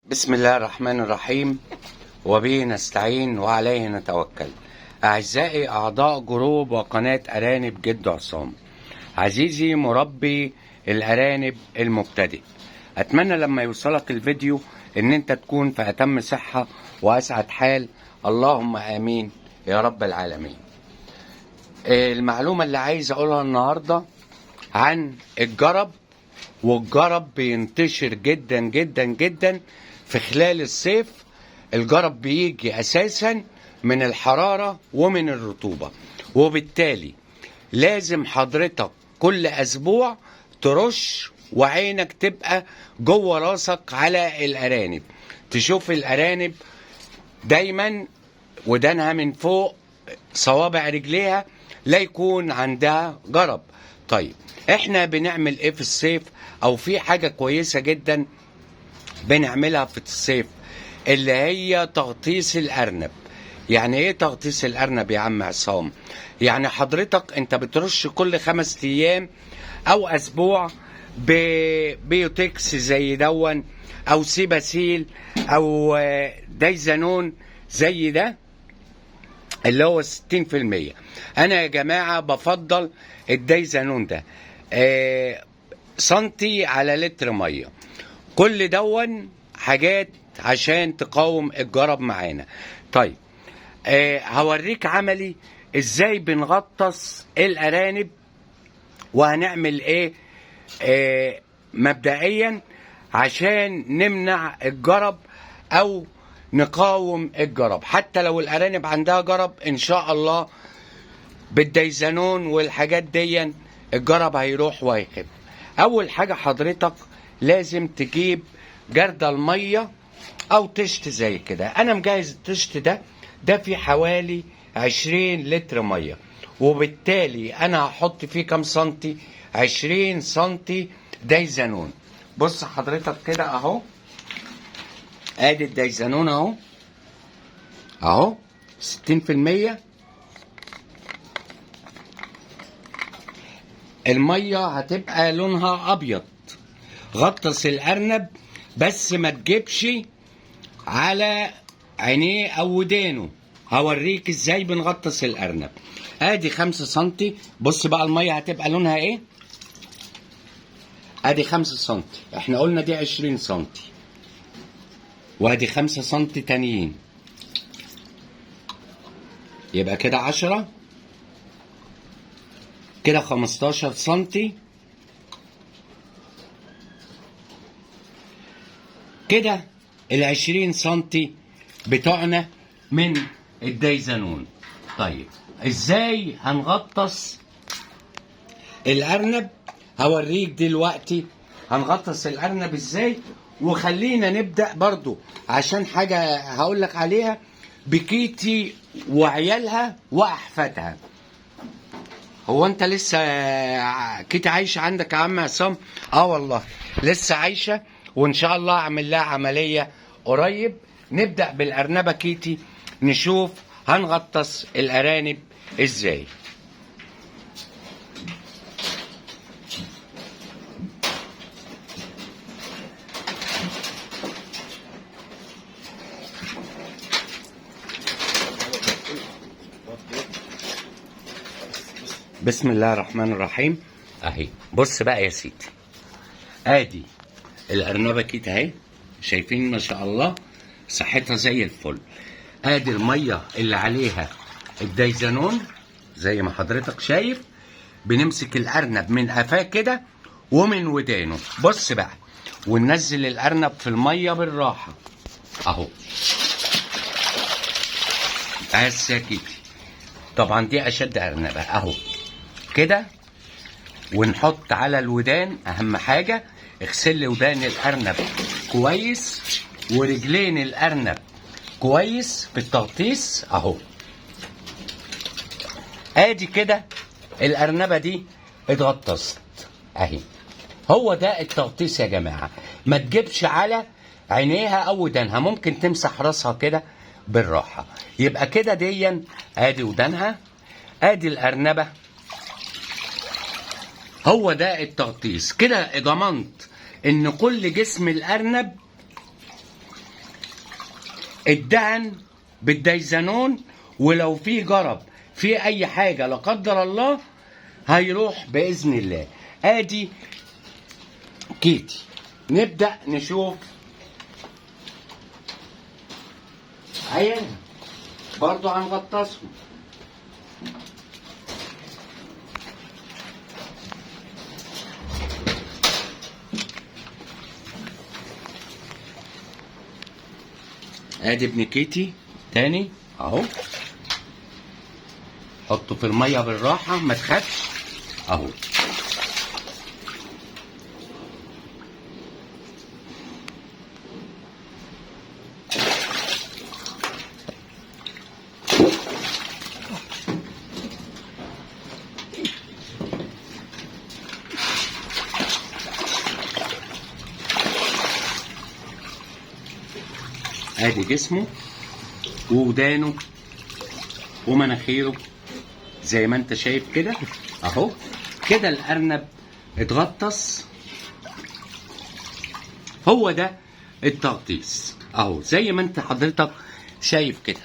بسم الله الرحمن الرحيم، وبه نستعين وعليه نتوكل. أعزائي أعضاء جروب وقناة أرانب جد عصام، عزيزي مربي الأرانب المبتدئ، أتمنى لما يوصلك الفيديو إن أنت تكون في أتم صحة وأسعد حال، اللهم آمين يا رب العالمين. المعلومة اللي عايز أقولها النهاردة عن الجرب، والجرب بينتشر جدا جدا جدا في خلال الصيف. الجرب بيجي اساسا من الحرارة ومن الرطوبة، وبالتالي لازم حضرتك كل اسبوع ترش وعينك تبقى جوه راسك على الارانب، تشوف الارانب دايما ودانها من فوق صوابع رجليها لا يكون عندها جرب. طيب احنا بنعمل ايه في الصيف؟ او في حاجة كويسة جدا بنعملها في الصيف اللي هي تغطيس الارنب. يعني ايه تغطيس الارنب يا عم عصام؟ يعني حضرتك انت بترش كل 5 ايام او اسبوع ببيوتكس زي دون، او سيباسيل، او دايزانون زي ده اللي هو 60%. انا يا جماعة بفضل الدايزانون ده سنتي على لتر مية. كل دون حاجات عشان تقاوم الجرب معانا. طيب هوريك عملي ازاي بنغطس الارانب، وهنعمل ايه مبدئيا عشان نمنع الجرب او نقاوم الجرب. حتى لو الارانب عندها جرب ان شاء الله بالديزانون والحاجات دي الجرب هيروح وهيخف. اول حاجة حضرتك لازم تجيب جردل المية او تشت زي كده. انا مجهز التشت ده فيه حوالي 20 لتر مية، وبالتالي انا هحط فيه كام سنتي؟ 20 سنتي دايزانون. بص حضرتك كده اهو، ادي الدايزانون اهو 60%. المية هتبقى لونها ابيض. غطس الارنب بس ما تجيبش على عينيه او ودانه. هوريك ازاي بنغطس الارنب. ادي 5 سنتي. بص بقى المية هتبقى لونها ايه. ادي 5 سنتي، احنا قلنا دي 20 سنتي، وادي 5 سنتي تانيين، يبقى كده 10، كده 15 سنتي، كده 20 سنتي بتوعنا من الدايزانون. طيب ازاي هنغطس الارنب؟ هوريك دلوقتي هنغطس الارنب ازاي. وخلينا نبدأ برضو عشان حاجة هقولك عليها بكيتي وعيالها واحفادها. هو انت لسه كيتي عايشة عندك يا عم عصام؟ اه والله لسه عايشة، وان شاء الله اعمل لها عملية قريب. نبدأ بالارنبة كيتي، نشوف هنغطس الارانب ازاي. بسم الله الرحمن الرحيم. اهي بص بقى يا سيدي، ادي الارنبه كده اهي، شايفين ما شاء الله صحتها زي الفل. ادي الميه اللي عليها الدايزانون زي ما حضرتك شايف. بنمسك الارنب من قفاه كده ومن ودانه. بص بقى، وننزل الارنب في الميه بالراحه اهو. بس يا كيتي، طبعا دي اشد ارنبه اهو كده. ونحط على الودان، اهم حاجه اغسل لي ودان الارنب كويس ورجلين الارنب كويس في التغطيس اهو. ادي كده الارنبه دي اتغطست اهي. هو ده التغطيس يا جماعه. ما تجيبش على عينيها او ودانها، ممكن تمسح راسها كده بالراحه. يبقى كده ديا ادي ودانها، ادي الارنبه. هو ده التغطيس. كده ضمنت ان كل جسم الارنب الدهن بالديزانون، ولو في جرب في اي حاجه لا قدر الله هيروح باذن الله. ادي كيتي. نبدا نشوف عيالها برضو هنغطسهم. ادي ابن كيتي تاني اهو، حطه في الميه بالراحه ما تخافش اهو. ادي جسمه وودانه ومناخيره زي ما انت شايف كده اهو. كده الارنب اتغطس. هو ده التغطيس اهو زي ما انت حضرتك شايف كده.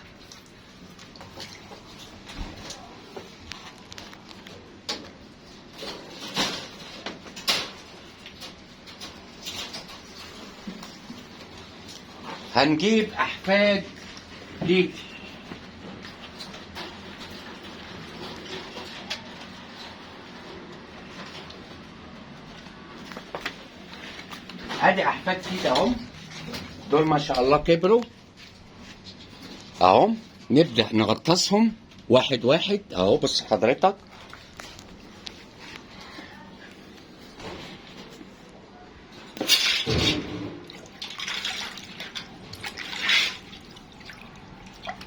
هنجيب احفاد ليك. ادي احفاد كده اهم، دول ما شاء الله كبروا اهم. نبدا نغطسهم واحد واحد اهو. بص حضرتك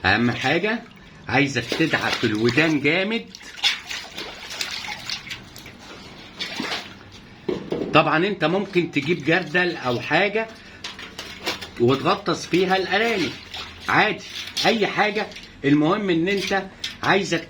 اهم حاجه عايزك تدعك الودان جامد. طبعا انت ممكن تجيب جردل او حاجه وتغطس فيها الارانب عادي، اي حاجه. المهم ان انت عايزك